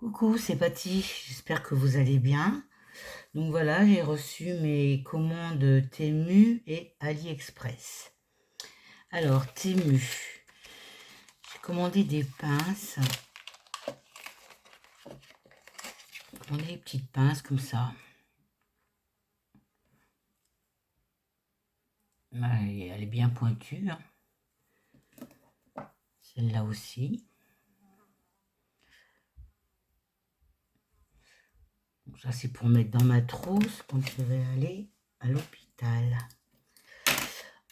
Coucou, c'est Patty, j'espère que vous allez bien. Donc voilà, j'ai reçu mes commandes Temu et AliExpress. Alors, Temu, j'ai commandé des pinces. J'ai commandé des petites pinces comme ça. Elle est bien pointue, hein. Celle-là aussi. Donc ça, c'est pour mettre dans ma trousse quand je vais aller à l'hôpital.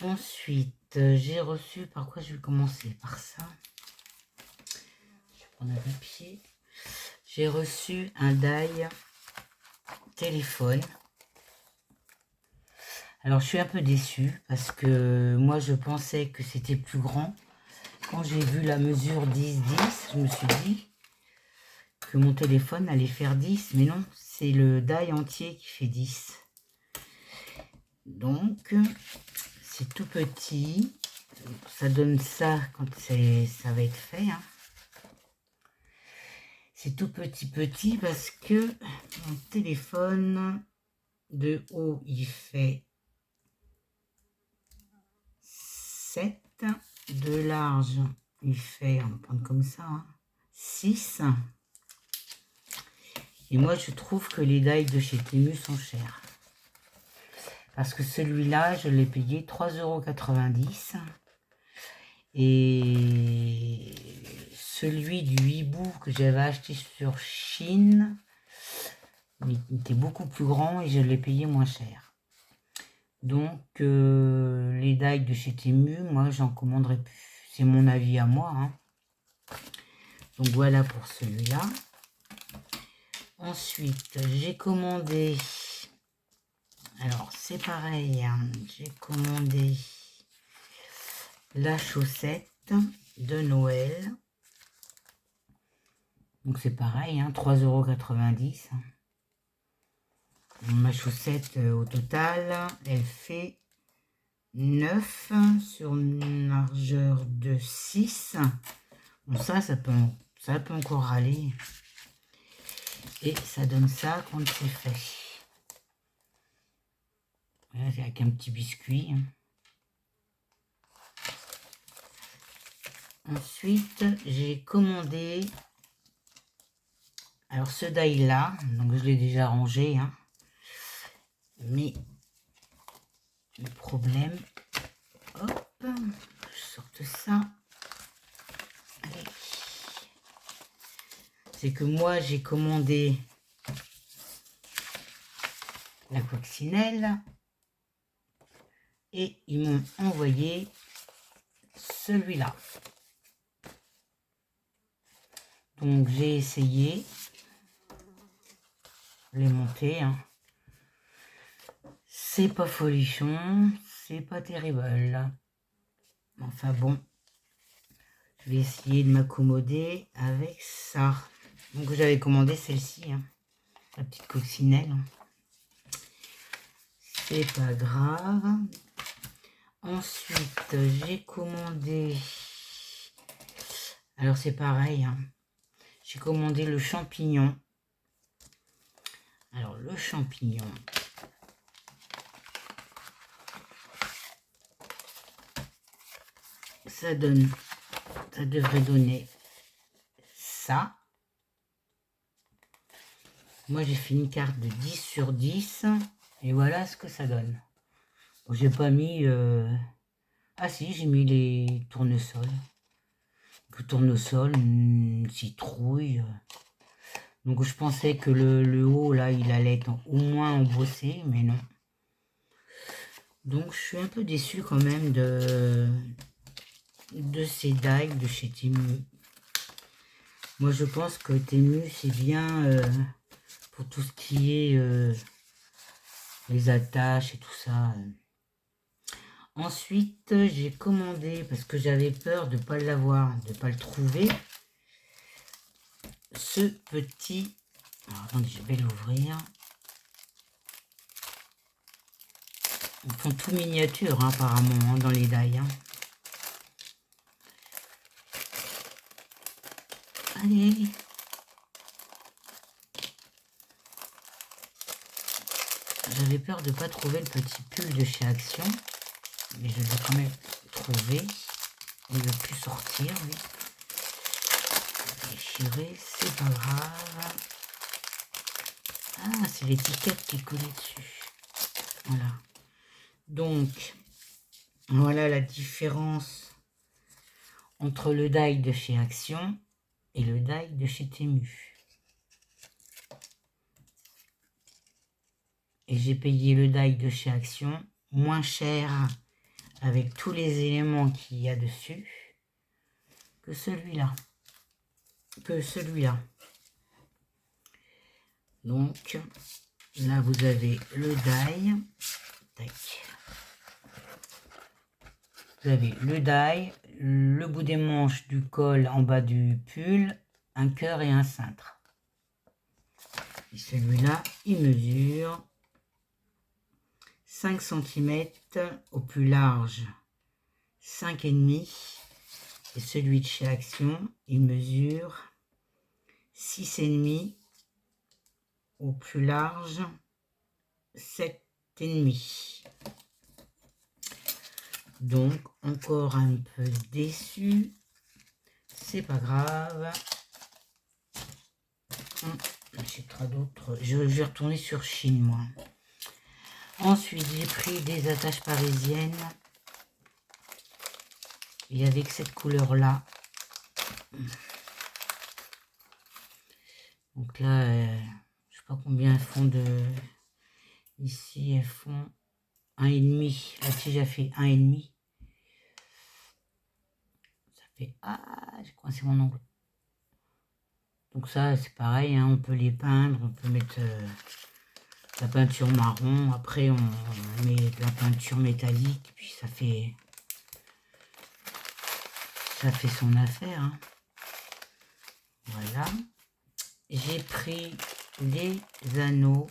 Ensuite, j'ai reçu, par quoi je vais commencer? Par ça. Je vais prendre un papier. J'ai reçu un die téléphone. Alors, je suis un peu déçue parce que moi, je pensais que c'était plus grand. Quand j'ai vu la mesure 10-10, je me suis dit que mon téléphone allait faire 10. Mais non, c'est le die entier qui fait 10. Donc, c'est tout petit. Ça donne ça quand ça va être fait, hein. C'est tout petit parce que mon téléphone de haut, il fait 7. De large, il fait, on va prendre comme ça, hein, 6. Et moi, je trouve que les die de chez Temu sont chers. Parce que celui-là, je l'ai payé 3,90 €. Et celui du hibou que j'avais acheté sur Chine, il était beaucoup plus grand et je l'ai payé moins cher. Donc, les die de chez Temu, moi, j'en commanderai plus. C'est mon avis à moi, hein. Donc, voilà pour celui-là. Ensuite, j'ai commandé... Alors, c'est pareil, hein, j'ai commandé la chaussette de Noël. Donc, c'est pareil, hein, 3,90 €. Ma chaussette, au total, elle fait 9 sur une largeur de 6. Bon, ça peut encore aller. Et ça donne ça quand c'est fait. Voilà, c'est avec un petit biscuit. Ensuite, j'ai commandé... Alors, ce die-là, donc je l'ai déjà rangé, hein. Mais le problème... Hop, je sorte ça. Allez. C'est que moi, j'ai commandé la coccinelle et ils m'ont envoyé celui-là. Donc, j'ai essayé de les monter, hein. C'est pas folichon, c'est pas terrible. Enfin bon, je vais essayer de m'accommoder avec ça. Donc, j'avais commandé celle-ci, hein, la petite coccinelle. C'est pas grave. Ensuite, j'ai commandé... Alors, c'est pareil, hein. J'ai commandé le champignon. Alors, le champignon... Ça devrait donner ça. Moi, j'ai fait une carte de 10 sur 10. Et voilà ce que ça donne. Bon, j'ai pas mis... Ah si, j'ai mis les tournesols. Le tournesol, une citrouille. Donc, je pensais que le haut, là, il allait être au moins embossé, mais non. Donc, je suis un peu déçue quand même de ces die de chez Temu. Moi, je pense que Temu, c'est bien pour tout ce qui est les attaches et tout ça. Ensuite, j'ai commandé, parce que j'avais peur de ne pas l'avoir, de ne pas le trouver, ce petit... Alors, attendez, je vais l'ouvrir. Ils font tout miniature, hein, apparemment, hein, dans les die, hein. Allez. j'avais peur de ne pas trouver le petit pull de chez Action. Mais je l'ai quand même trouvé. Il ne veut plus sortir, lui. Déchiré, c'est pas grave. Ah, c'est l'étiquette qui est collée dessus. Voilà. Donc, voilà la différence entre le die de chez Action et le die de chez Temu. Et j'ai payé le die de chez Action moins cher avec tous les éléments qu'il y a dessus que celui-là. Donc, là, vous avez le die. Tac. Vous avez le die, le bout des manches du col en bas du pull, un cœur et un cintre. Et celui-là, il mesure 5 cm au plus large, 5,5. Et celui de chez Action, il mesure 6,5 au plus large, 7,5. Donc, encore un peu déçu. C'est pas grave. J'achèterai d'autres. Je vais retourner sur Chine, moi. Ensuite, j'ai pris des attaches parisiennes. Et avec cette couleur-là. Donc là, je sais pas combien elles font de... Ici, elles font 1,5. La tige a fait 1,5. Ça fait... Ah, j'ai coincé mon ongle. Donc ça, c'est pareil, hein, on peut les peindre, on peut mettre la peinture marron. Après, on met de la peinture métallique, puis ça fait son affaire. Hein. Voilà. J'ai pris des anneaux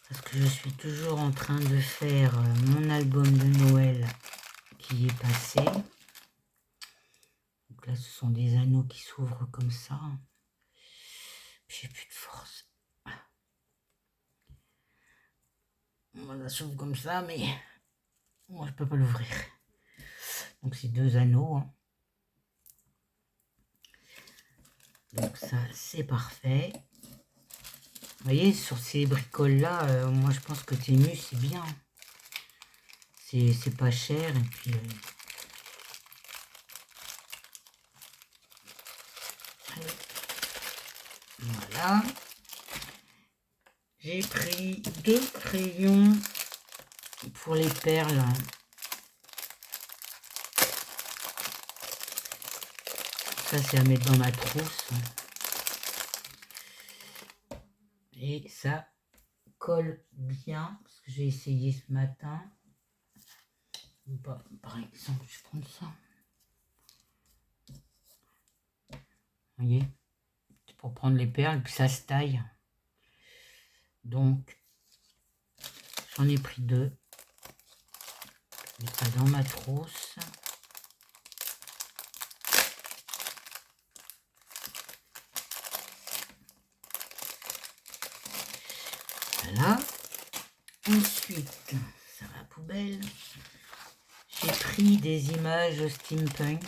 parce que je suis toujours en train de faire mon album de Noël qui est passé. Donc là, ce sont des anneaux qui s'ouvrent comme ça. J'ai plus de force. Ça s'ouvre comme ça, mais moi, je peux pas l'ouvrir. Donc, c'est 2 anneaux. Hein. Donc, ça, c'est parfait. Vous voyez, sur ces bricoles-là, moi, je pense que Temu, c'est bien. C'est pas cher. Et puis... Voilà. J'ai pris 2 crayons pour les perles. Ça, c'est à mettre dans ma trousse. Et ça colle bien. Parce que j'ai essayé ce matin. Bah, par exemple, je prends ça. Vous voyez? C'est pour prendre les perles, puis ça se taille. Donc, j'en ai pris 2. Je mets ça dans ma trousse. Voilà. Ensuite, ça va à la poubelle. J'ai pris des images steampunk.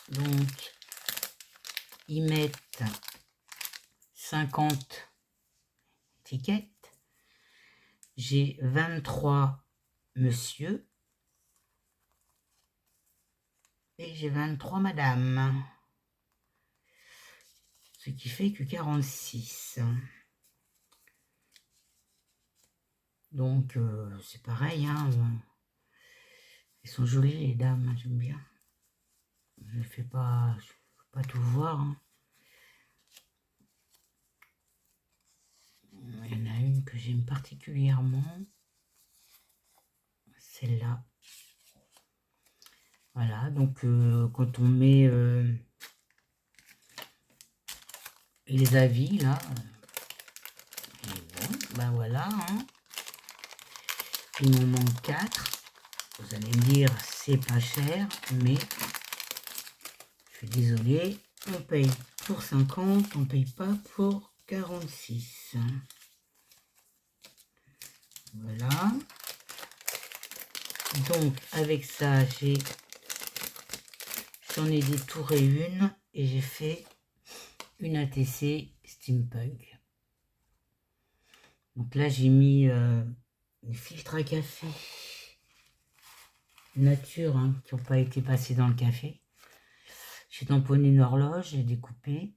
Donc, ils mettent 50 étiquettes. J'ai 23 monsieur et j'ai 23 madame. Ce qui fait que 46. Donc, c'est pareil. Hein, elles sont jolies, les dames. J'aime bien. Je ne fais pas tout voir. Hein. Il y en a une que j'aime particulièrement. Celle-là. Voilà. Donc, quand on met les avis, là. Bon, ben voilà. Hein. Il m'en manque 4. Vous allez me dire, c'est pas cher, mais je suis désolée, On paye pour 50, on paye pas pour 46. Voilà. Donc avec ça, j'en ai détouré une et j'ai fait une ATC Steampunk. Donc là j'ai mis des filtres à café nature hein, qui n'ont pas été passés dans le café. J'ai tamponné une horloge, j'ai découpé.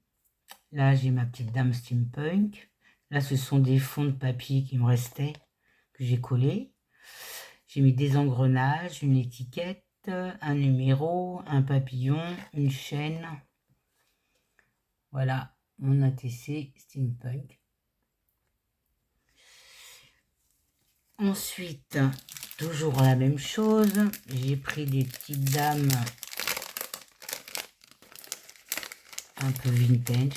Là j'ai ma petite dame Steampunk. Là ce sont des fonds de papier qui me restaient, que j'ai collés. J'ai mis des engrenages, une étiquette, un numéro, un papillon, une chaîne. Voilà mon ATC Steampunk. Ensuite, toujours la même chose, j'ai pris des petites dames un peu vintage.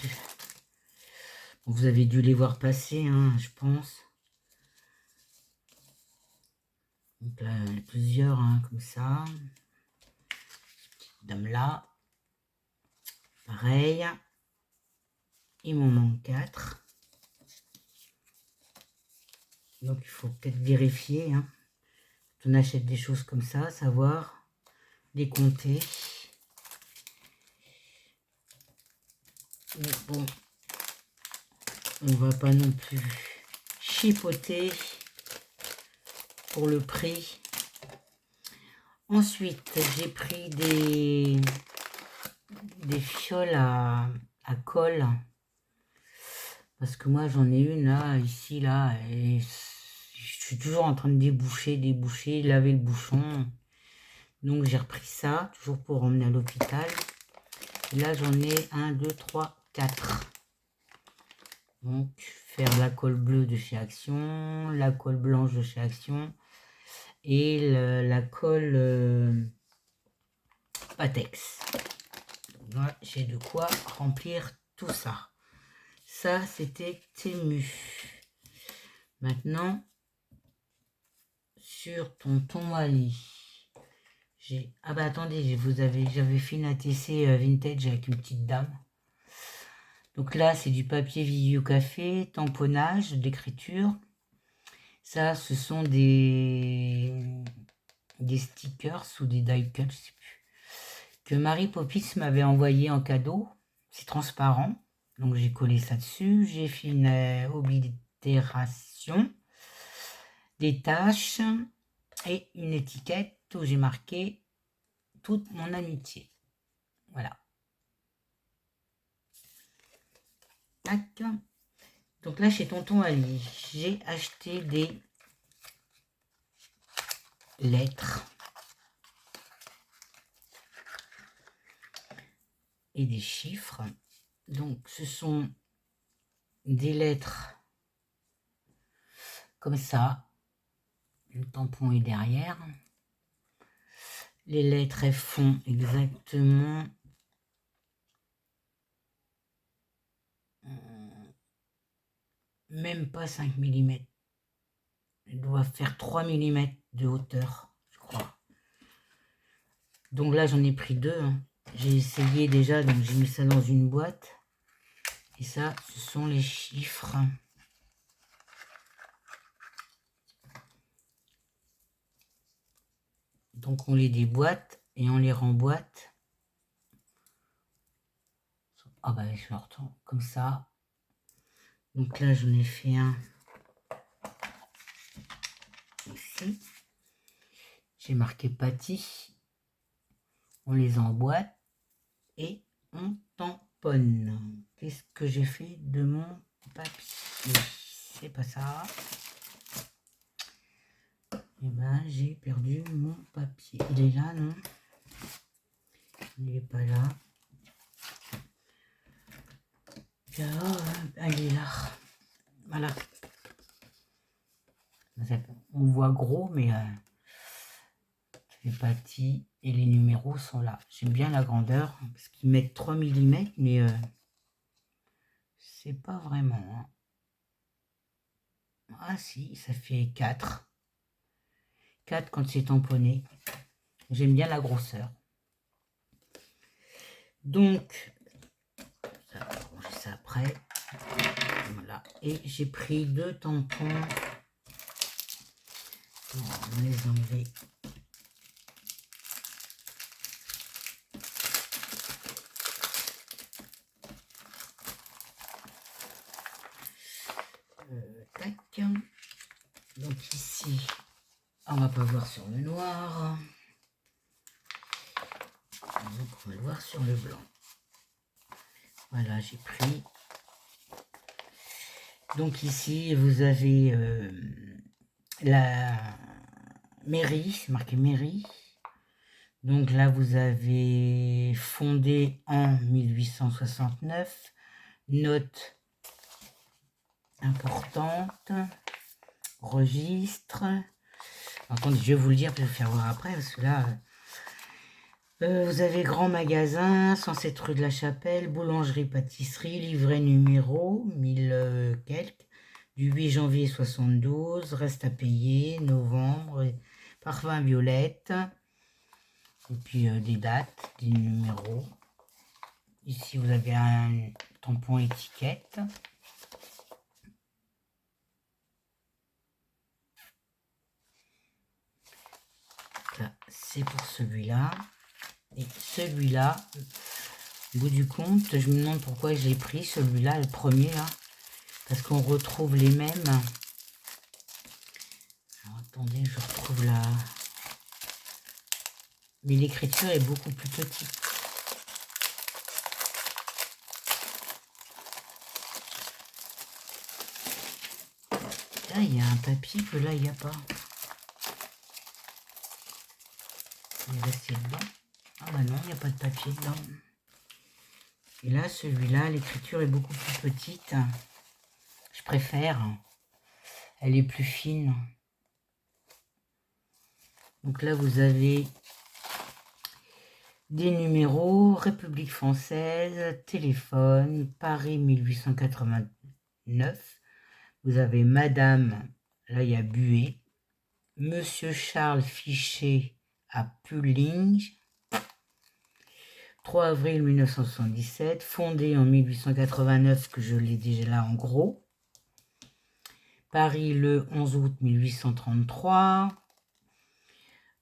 Vous avez dû les voir passer, hein, je pense. Donc là, il y en a plusieurs, hein, comme ça. Petite dame là. Pareil. Il m'en manque 4. Donc il faut peut-être vérifier. Hein. Quand on achète des choses comme ça, savoir les compter. Mais bon, on va pas non plus chipoter pour le prix. Ensuite, j'ai pris des fioles à colle. Parce que moi, j'en ai une là, ici, là. Et je suis toujours en train de déboucher, laver le bouchon. Donc, j'ai repris ça, toujours pour emmener à l'hôpital. Et là, j'en ai 1, 2, 3, 4. Donc, faire la colle bleue de chez Action, la colle blanche de chez Action et la colle Patex. Donc là, j'ai de quoi remplir tout ça. Ça, c'était Temu. Maintenant, sur Tonton Wally. Ah bah attendez, j'avais fait une ATC vintage avec une petite dame. Donc là, c'est du papier Vidéo Café, tamponnage, d'écriture. Ça, ce sont des stickers ou des die cuts, je sais plus, que Marie Popis m'avait envoyé en cadeau. C'est transparent. Donc j'ai collé ça dessus. J'ai fait une oblitération, des taches et une étiquette où j'ai marqué toute mon amitié. Voilà. Tac. Donc là, chez Tonton Ali, j'ai acheté des lettres et des chiffres. Donc, ce sont des lettres comme ça. Le tampon est derrière. Les lettres, elles font exactement même pas 5 mm. Elle doit faire 3 mm de hauteur, je crois. Donc là, j'en ai pris 2. Hein. J'ai essayé déjà, donc j'ai mis ça dans une boîte. Et ça, ce sont les chiffres. Donc on les déboîte et on les remboîte. Ah bah je le retourne comme ça. Donc là, j'en ai fait un ici. J'ai marqué Patty. On les emboîte et on tamponne. Qu'est-ce que j'ai fait de mon papier? C'est pas ça. Et ben j'ai perdu mon papier. Il est là, non? Il n'est pas là. Alors, il est là. Voilà. On voit gros, mais les pâtis et les numéros sont là. J'aime bien la grandeur, parce qu'ils mettent 3 mm, mais c'est pas vraiment. Hein. Ah si, ça fait 4. 4 quand c'est tamponné. J'aime bien la grosseur. Donc, ça après. Voilà. Et j'ai pris 2 tampons pour les enlever. Tac. Donc ici, on va pas voir sur le noir. Donc on va le voir sur le blanc. Voilà, j'ai pris. Donc ici, vous avez la mairie, c'est marqué mairie. Donc là, vous avez fondé en 1869. Note importante. Registre. Attendez, je vais vous le dire, je vais faire voir après, parce que là... vous avez grand magasin, 107 rue de la Chapelle, boulangerie, pâtisserie, livret numéro 1000 quelques, du 8 janvier 72, reste à payer, novembre, parfum violette, et puis des dates, des numéros. Ici vous avez un tampon étiquette. Là, c'est pour celui-là. Et celui-là, au bout du compte, je me demande pourquoi j'ai pris celui-là, le premier là. Parce qu'on retrouve les mêmes. Alors, attendez, je retrouve la... Mais l'écriture est beaucoup plus petite. Là, il y a un papier que là, il n'y a pas. Il est resté dedans. Ah bah non, il n'y a pas de papier dedans. Et là, celui-là, l'écriture est beaucoup plus petite. Je préfère. Elle est plus fine. Donc là, vous avez des numéros, République française, téléphone, Paris 1889. Vous avez Madame, là il y a Buet, Monsieur Charles Fichet à Pulling, 3 avril 1977, fondé en 1889, que je l'ai déjà là en gros. Paris le 11 août 1833.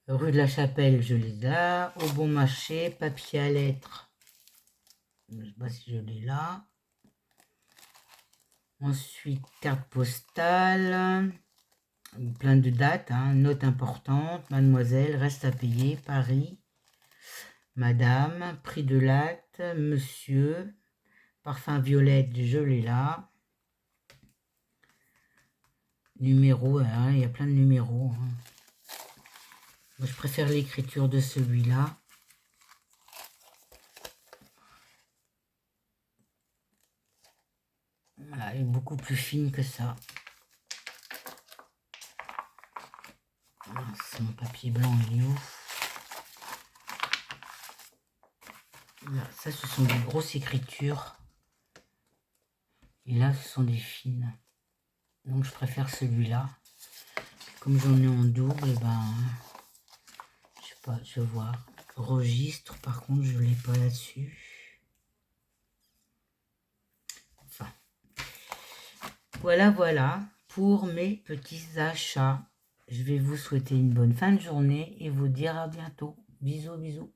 Rue de la Chapelle, je l'ai là. Au Bon Marché, papier à lettres. Je ne sais pas si je l'ai là. Ensuite, carte postale. Plein de dates, hein. Note importante. Mademoiselle, reste à payer. Paris. Madame, prix de l'acte. Monsieur. Parfum violette, je l'ai là. Numéro, hein, il y a plein de numéros. Hein. Moi, je préfère l'écriture de celui-là. Voilà, elle est beaucoup plus fine que ça. Voilà, c'est mon papier blanc, il est où? Là, ça, ce sont des grosses écritures. Et là, ce sont des fines. Donc, je préfère celui-là. Comme j'en ai en double, ben, je sais pas, je vais voir. Registre, par contre, je ne l'ai pas là-dessus. Enfin, voilà pour mes petits achats. Je vais vous souhaiter une bonne fin de journée et vous dire à bientôt. Bisous, bisous.